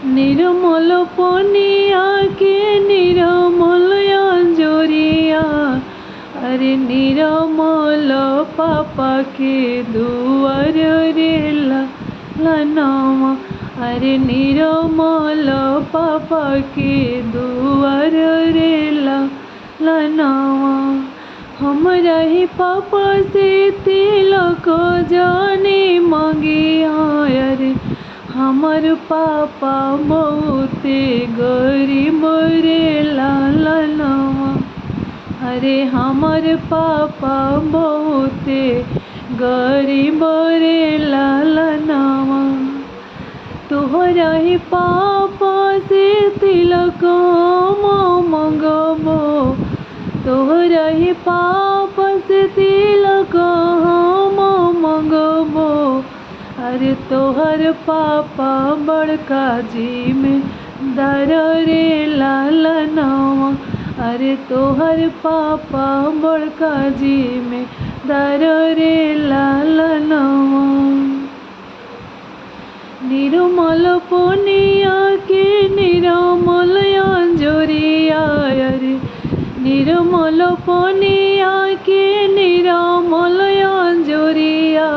নির্মল পনিয়াকে নির্মল অঞ্জরিয়া, আরে নির্মল পাপাকে দুয়ার রে লালনামা, আরে নির্মল পাপাকে দুয়ার রে লালনামা। हमरा ही पापा से तिलक जाने मांगे रे, हमर पापा बहुते गरीब रे लालनावा, अरे हमर पापा बहुते गरीब रे लालनावा। तोहरा ही पापा से तिलक मंगबो, तोहरा ही पाप से तिलक हम मंगबो, अरे तोहर पापा बड़का जी में दर रे लालनावा, अरे तोहर पापा बड़का जी में दर रे लालनावा। निर्मल पनिया के निर्मल अंजरिया, अरे निर्मल पनिया के निर्मल अंजरिया,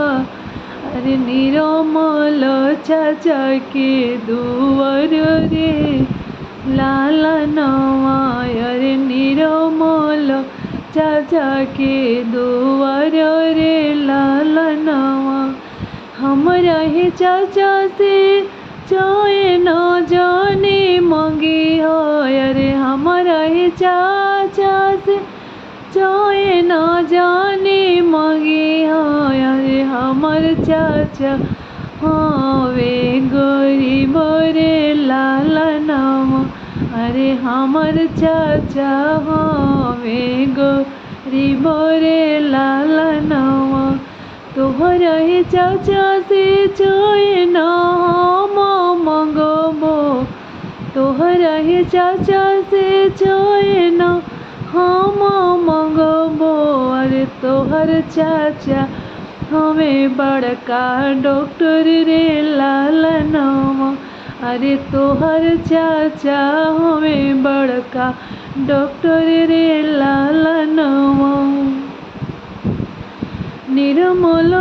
अरे निर्मल चाचा के दुआर रे लालनावा, अरे निर्मल चाचा के दुआर रे लालनावा। हमरा ही चाचा से चाहे न जाने मांगे हो, अरे हमारा ही चाचा से चाहे न जाने मांगे हो, अरे हमार चाचा हवे गरीब रे लालनावा, अरे हमार चाचा हवे गरीब रे लालनावा। तोहरा ही चाचा से चाहे न हम मंगबो, तोहरा ही चाचा से चाहे न हम मंगबो, अरे तोहर चाचा हमें बड़का डॉक्टर रे लालनावा, अरे तोहर चाचा हमें बड़का डॉक्टर रे लालनावा। निर्मल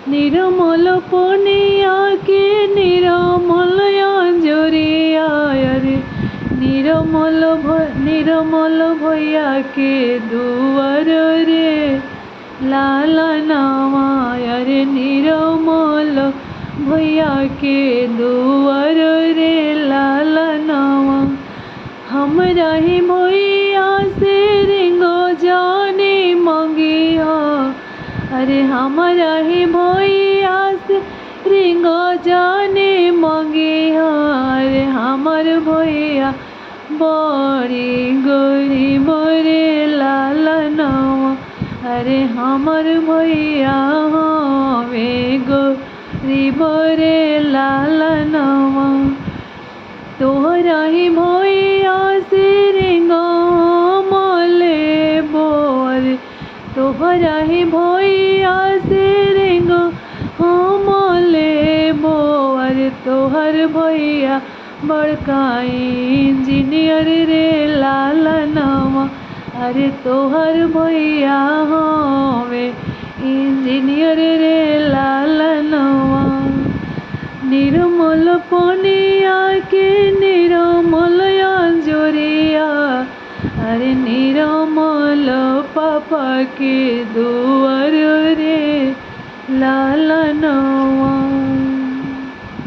निर्मल पनिया के निर्मल अंजरिया, अरे निर्मल भैया के दुआर रे लालनावा, अरे निर्मल भैया के दुआर रे लालनावा। हमरा ही भैया से रिंगो जाने मांगी हो, अरे हमारा ही भैया से रिंगो जाने मांगे हो, अरे हमार भैया बड़ी गरीब रे लालनावा, अरे हमार भैया हवे गरीब रे लालनावा। तोहरा ही भैया से रिंगो लेबो, अरे तोहरा ही भैया से रिंगो हम लेबो, अरे तोहर भैया बड़का इंजीनियर रे लालनावा, अरे तोहर भैया हवे इंजीनियर रे लालनावा। निर्मल पनिया के निर्मल अंजरिया, अरे निर्मल पापा के दुआर रे लाल